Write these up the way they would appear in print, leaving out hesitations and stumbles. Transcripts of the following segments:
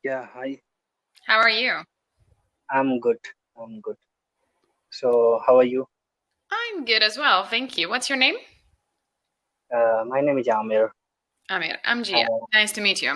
Yeah, hi. How are you? I'm good. I'm good. So, how are you? I'm good as well, thank you. What's your name? My name is Amir. Amir. I'm Gia. Uh, Nice to meet you.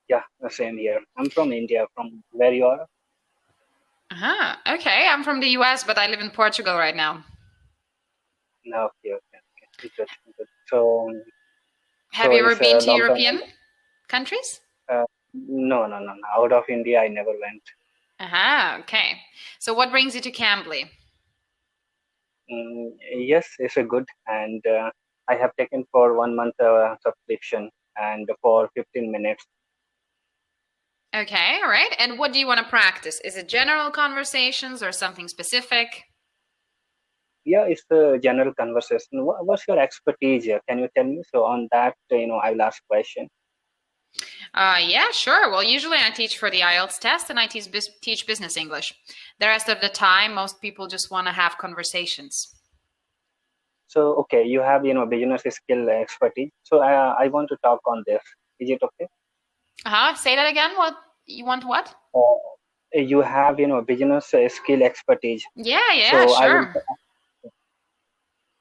yeah, the same here. I'm from India. From where you are? Okay, I'm from the US, but I live in Portugal right now. No, okay, okay, okay. Good, good. So, Have so you ever is been to lockdown? European countries? No, no, no, no. Out of India, I never went. Okay. So what brings you to Cambly? Yes, it's a good, and I have taken for 1 month subscription and for 15 minutes. Okay, all right. And what do you want to practice? Is it general conversations or something specific? Yeah, it's a general conversation. What's your expertise here? Can you tell me? So on that, I will ask question. Yeah, sure. Well, usually I teach for the IELTS test and I teach business English. The rest of the time, most people just want to have conversations. So, okay, you have, business skill expertise. So, I want to talk on this. Is it okay? Say that again. What you want? What? You have, business skill expertise. Yeah, So, I will,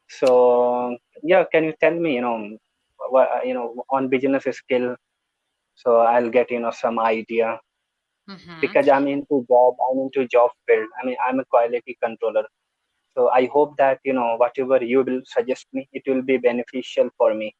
sure. yeah, can you tell me, on business skill, so I'll get, some idea Hmm. because I'm into job field. I mean, I'm a quality controller. So, I hope that, whatever you will suggest me, it will be beneficial for me.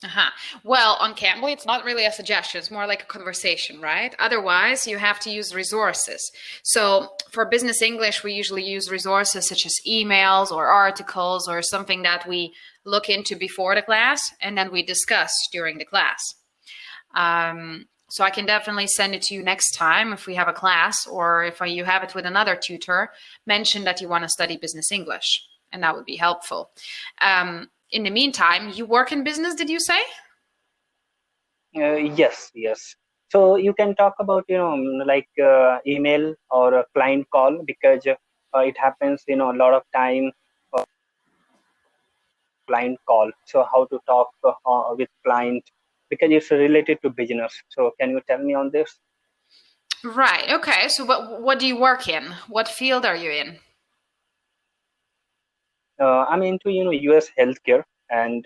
Uh-huh. Well, on Cambly, it's not really a suggestion, it's more like a conversation, right? Otherwise, you have to use resources. So, for business English, we usually use resources such as emails or articles or something that we look into before the class and then we discuss during the class. So, I can definitely send it to you next time if we have a class or if you have it with another tutor. Mention that you want to study business English, and that would be helpful. In the meantime, you work in business, did you say? Yes, yes. So you can talk about, like email or a client call because it happens, a lot of time client call. So how to talk with client because it's related to business. So can you tell me on this? Right. Okay. So what do you work in? What field are you in? I'm into, US healthcare and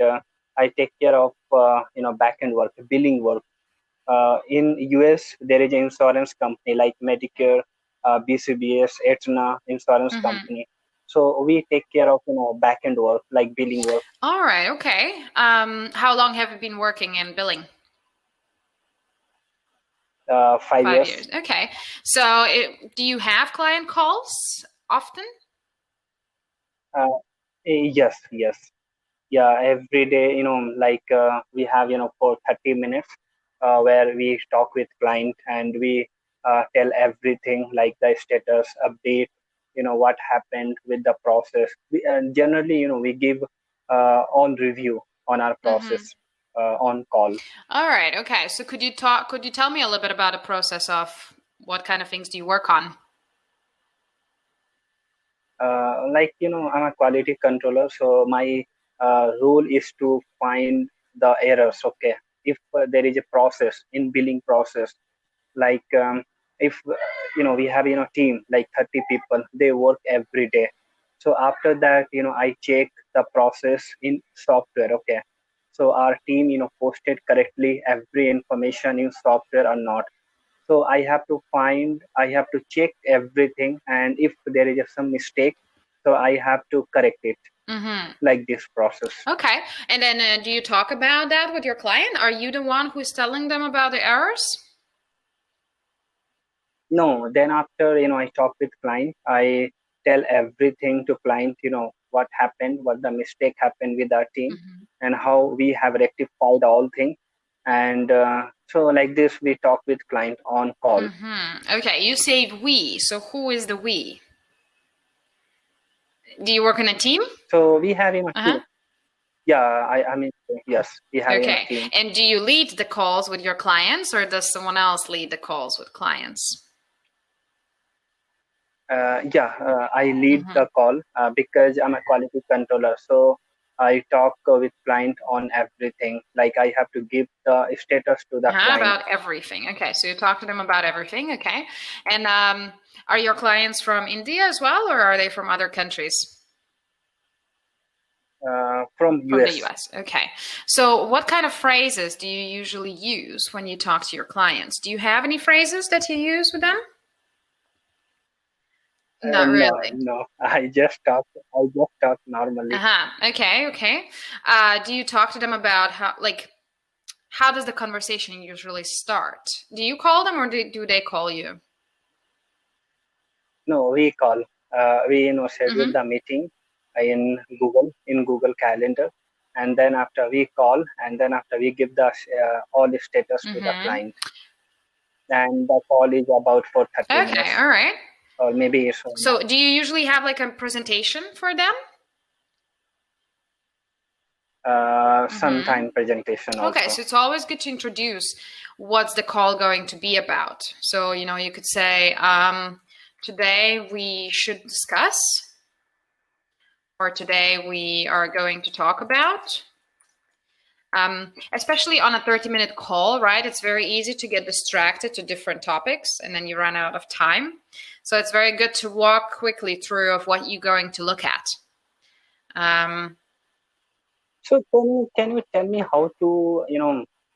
I take care of, back end work, billing work. In US, there is an insurance company like Medicare, BCBS, Aetna insurance Hmm. company. So we take care of back end work like billing work. All right. Okay. How long have you been working in billing? 5 5 years. years. Okay. So do you have client calls often? Uh, yes, yes, yeah. Every day, like we have for 30 minutes where we talk with client and we tell everything like the status update, what happened with the process. Generally, we give on review on our process Hmm. on call. All right. Okay. So could you tell me a little bit about the process of what kind of things do you work on? Like I'm a quality controller, so my role is to find the errors. Okay, if there is a process in billing process, like if we have team like 30 people, they work every day. So after that, I check the process in software. Okay, so our team posted correctly every information in software or not. So I have to check everything, and if there is some mistake, so I have to correct it, Hmm. like this process. Okay. And then do you talk about that with your client? Are you the one who's telling them about the errors? No, then after I talk with client, I tell everything to client, what happened, what the mistake happened with our team, Hmm. and how we have rectified all things. And so like this, we talk with client on call. Okay, you say we. So who is the we? Do you work in a team? So we have Uh-huh. team. Yeah, I mean yes, we have Okay. team. And do you lead the calls with your clients or does someone else lead the calls with clients? Yeah, I lead Hmm. the call because I'm a quality controller. So I talk with client on everything. Like I have to give the status to the client. About everything. Okay, so you talk to them about everything. Okay, and are your clients from India as well, or are they from other countries? From From the US. US. Okay. So, what kind of phrases do you usually use when you talk to your clients? Do you have any phrases that you use with them? Not No, really. no. I just talk normally. Uh-huh. Okay, okay. Do you talk to them about how does the conversation usually start? Do you call them or do they call you? No, we call. We schedule Mm-hmm. the meeting in Google Calendar, and then after we call, and then after we give the all the status to the Mm-hmm. client, and the call is about for 30 Okay, minutes all right. or maybe so So, much. do you usually have like a presentation for them? Mm-hmm. Sometime presentation Okay, also. so it's always good to introduce what's the call going to be about. So, you could say, today we should discuss, or today we are going to talk about. Especially on a 30-minute call, right? It's very easy to get distracted to different topics and then you run out of time. So it's very good to walk quickly through of what you're going to look at. Um, So can you tell me how to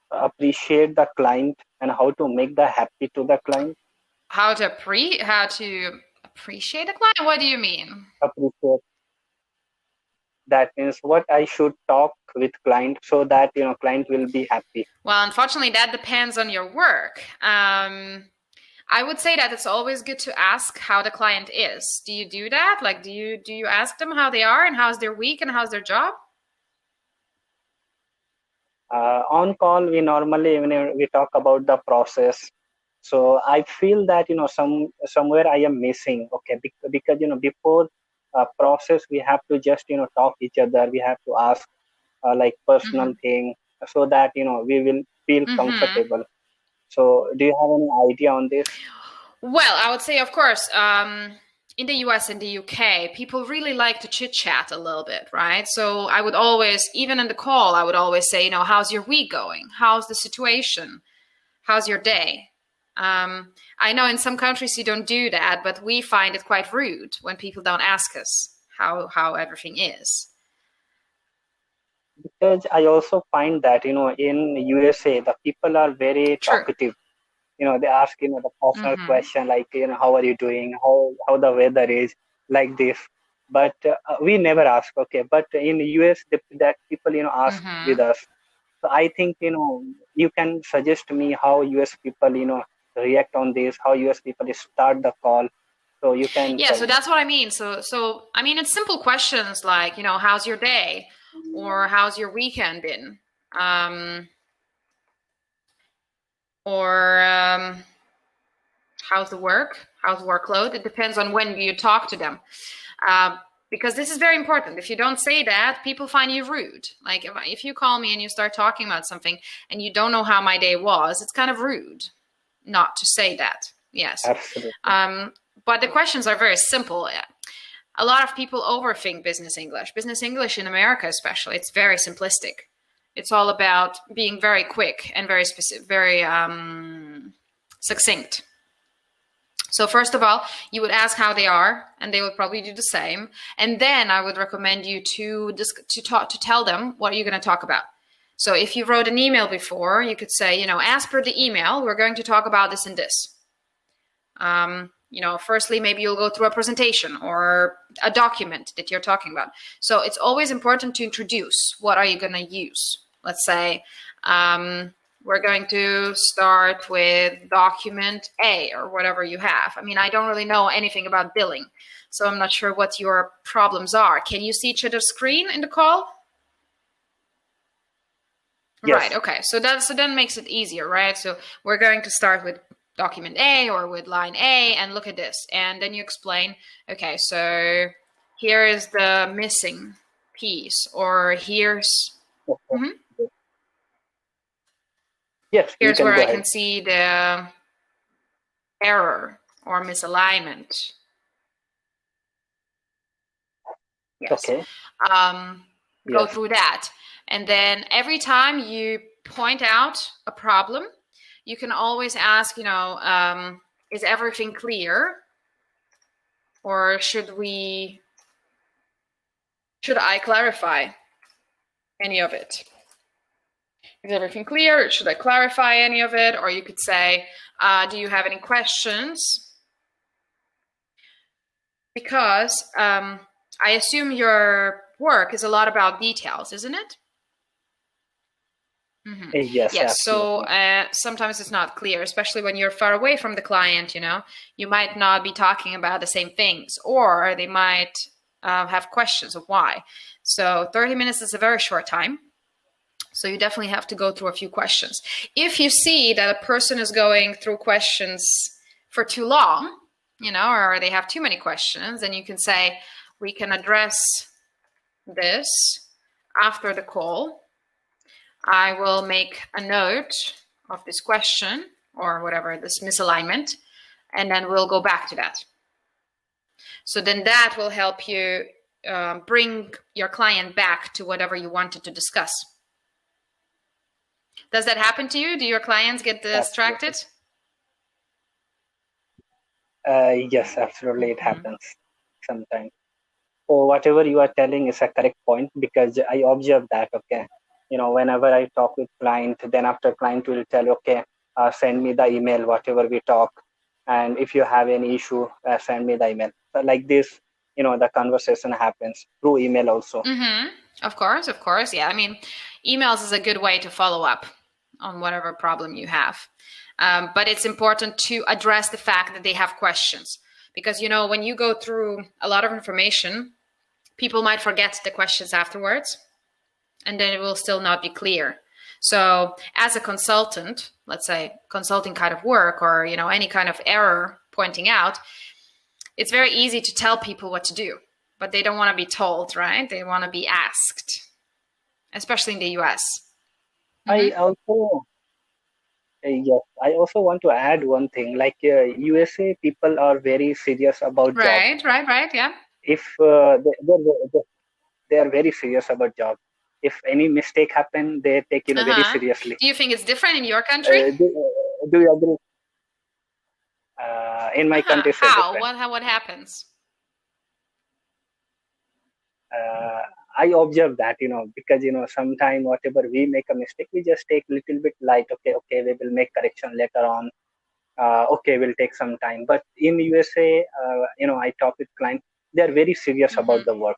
appreciate the client and how to make the happy to the client? how to appreciate a client? What do you mean? Appreciate, that means what I should talk with client so that client will be happy. Well, unfortunately, that depends on your work. I would say that it's always good to ask how the client is. Do you do that? Like, do you ask them how they are and how's their week and how's their job? On call, we normally we talk about the process. So I feel that somewhere I am missing. Okay, because before process we have to just talk each other. We have to ask like personal Mm-hmm. thing so that we will feel Mm-hmm. comfortable. So do you have any idea on this? Well, I would say, of course, in the US and the UK, people really like to chit chat a little bit, right? So I would always, even in the call, I would always say, how's your week going? How's the situation? How's your day? I know in some countries you don't do that, but we find it quite rude when people don't ask us how everything is. Because I also find that in USA the people are very True. talkative. They ask the personal Mm-hmm. question like how are you doing, how the weather is, like this. But we never ask. Okay, but in US that people ask with Mm-hmm. us. So I think you can suggest me how US people react on this, how US people start the call, so you can Yeah, tell so me. that's what I mean. So I mean, it's simple questions like, how's your day, or how's your weekend been, um, or how's the work, how's the workload. It depends on when you talk to them, uh, because this is very important. If you don't say that, people find you rude. Like if you call me and you start talking about something and you don't know how my day was, it's kind of rude not to say that. Yes. Absolutely. Um, but the questions are very simple. A lot of people overthink business English. Business English in America, especially, it's very simplistic. It's all about being very quick and very specific, very succinct. So first of all, you would ask how they are, and they would probably do the same. And then I would recommend you to tell them what you're going to talk about. So if you wrote an email before, you could say, as per the email, we're going to talk about this and this. Firstly, maybe you'll go through a presentation or a document that you're talking about. So it's always important to introduce what are you going to use. Let's say we're going to start with document A or whatever you have. I mean, I don't really know anything about billing, so I'm not sure what your problems are. Can you see each other's screen in the call? Right. Yes. Okay. So then makes it easier, right? So we're going to start with document A or with line A and look at this. And then you explain, okay, so here is the missing piece, or Okay. mhm, Yes, you here's can where go I ahead. can see the error or misalignment. Yes. Okay. Um, go Yes. through that. And then every time you point out a problem, you can always ask, is everything clear? Or should I clarify any of it? Is everything clear? Should I clarify any of it? Or you could say, do you have any questions? Because I assume your work is a lot about details, isn't it? Mm-hmm. Yes, Yes. So absolutely. sometimes it's not clear, especially when you're far away from the client. You might not be talking about the same things, or they might have questions of why. So 30 minutes is a very short time. So you definitely have to go through a few questions. If you see that a person is going through questions for too long, or they have too many questions, then you can say, we can address this after the call. I will make a note of this question or whatever, this misalignment, and then we'll go back to that. So then that will help you bring your client back to whatever you wanted to discuss. Does that happen to you? Do your clients get distracted? Absolutely. Yes, absolutely. It Mm-hmm. happens sometimes. So whatever you are telling is a correct point because I observe that. Okay, whenever I talk with client, then after client will tell, okay, send me the email, whatever we talk, and if you have any issue, send me the email. So like this, the conversation happens through email also. Mm-hmm. Of course. Yeah, I mean, emails is a good way to follow up on whatever problem you have. But it's important to address the fact that they have questions. Because, when you go through a lot of information, people might forget the questions afterwards, and then it will still not be clear. So as a consultant, let's say consulting kind of work or, any kind of error pointing out, it's very easy to tell people what to do, but they don't want to be told, right? They want to be asked, especially in the US. I Mm-hmm. also Yes, I also want to add one thing. Like USA people are very serious about job. Right. Yeah. If they are very serious about job. If any mistake happen, they take very Uh-huh. seriously. Do you think it's different in your country? Do you agree? In my Uh-huh. country, it's How? different. What happens? Uh, I observe that because sometime whatever we make a mistake, we just take little bit light. Okay, we will make correction later on. Okay, will take some time. But in USA, I talk with clients. They are very serious Mm-hmm. about the work.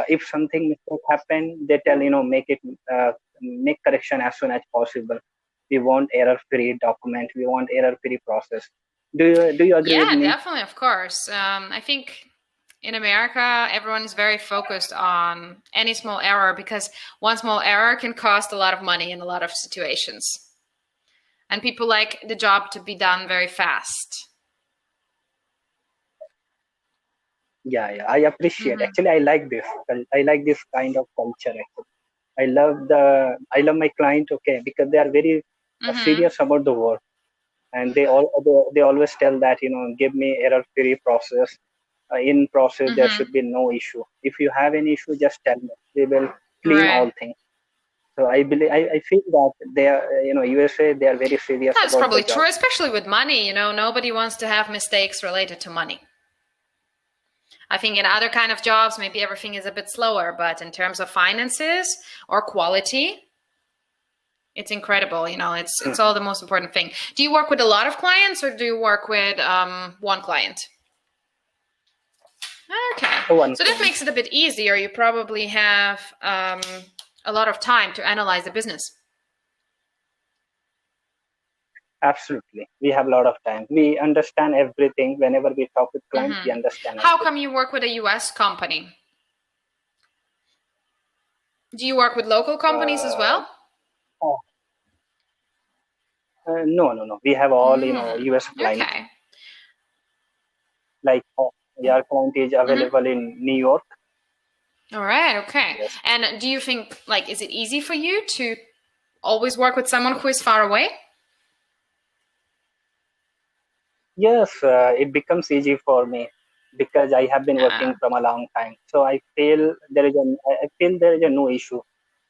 If something mistake happen, they tell make correction as soon as possible. We want error free document. We want error free process. Do you agree with Yeah, me? definitely, of course. I think in America, everyone is very focused on any small error because one small error can cost a lot of money in a lot of situations. And people like the job to be done very fast. Yeah, I appreciate. Mm-hmm. Actually, I like this. I like this kind of culture. Actually, I love my client. Okay, because they are very Mm-hmm. serious about the work, and they always tell that give me error free process. In process there Mm-hmm. should be no issue. If you have any issue, just tell me. We will clean Right. all things. So I believe I feel that they are USA they are very serious That's about the probably job. true, especially with money. Nobody wants to have mistakes related to money. I think in other kind of jobs, maybe everything is a bit slower, but in terms of finances or quality, it's incredible. It's all Mhm. the most important thing. Do you work with a lot of clients or do you work with one client? Okay, One so that client. makes it a bit easier. You probably have a lot of time to analyze the business. Absolutely, we have a lot of time. We understand everything. Whenever we talk with clients, we Mm-hmm. understand How come everything. you work with a US company? Do you work with local companies as uh, well? oh, no, we have all US clients. Okay. Like your client is Mm-hmm. available in New York. All right. Okay. Yes. And do you think, is it easy for you to always work with someone who is far away? Yes, it becomes easy for me. because I have been working from a long time. So I feel there is a no issue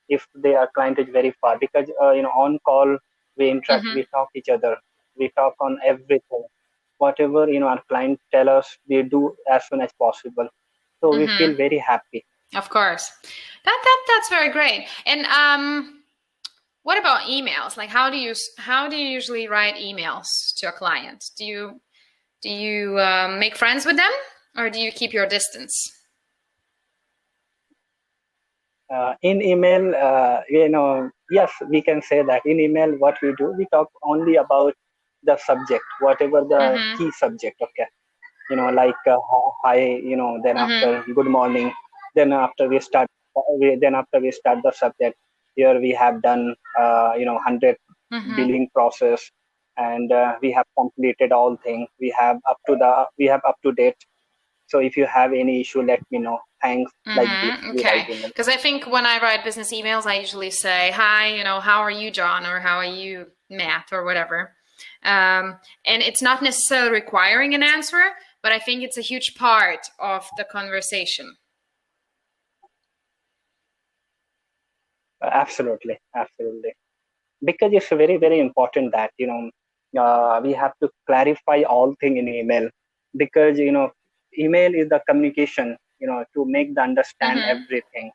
if their client is very far, because on call we interact, Mm-hmm. we talk each other, we talk on everything. Whatever our client tell us, we do as soon as possible. So we feel Mm-hmm. very happy. Of course. That's very great. And what about emails? Like how do you usually write emails to a client? Do you make friends with them, or do you keep your distance? In email, yes, we can say that in email what we do, we talk only about the subject, whatever the Mm-hmm. key subject. Okay, like hi, then after Mm-hmm. good morning, then after we start the subject. Here we have done 100 Mm-hmm. billing process, and we have completed all things. We have up to date. So if you have any issue, let me know. Thanks. Like this, Mm-hmm. we write Okay. email. Because I think when I write business emails, I usually say, "Hi, how are you, John?" or "How are you, Matt?" or whatever. And it's not necessarily requiring an answer, but I think it's a huge part of the conversation. Absolutely, absolutely. Because it's very, very important that we have to clarify all thing in email, because email is the communication, to make the understand Mm-hmm. everything.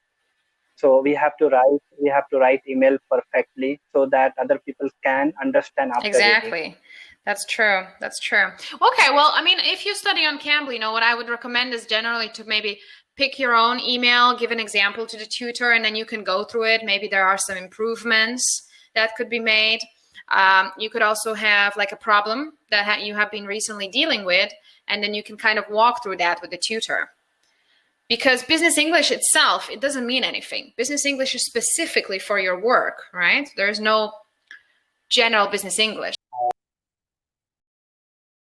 So we have to write email perfectly so that other people can understand after reading. Exactly. That's true. That's true. Okay, well, I mean, if you study on Cambly, what I would recommend is generally to maybe pick your own email, give an example to the tutor, and then you can go through it. Maybe there are some improvements that could be made. You could also have like a problem that you have been recently dealing with, and then you can kind of walk through that with the tutor. Because business English itself, it doesn't mean anything. Business English is specifically for your work, right? There's no general business English.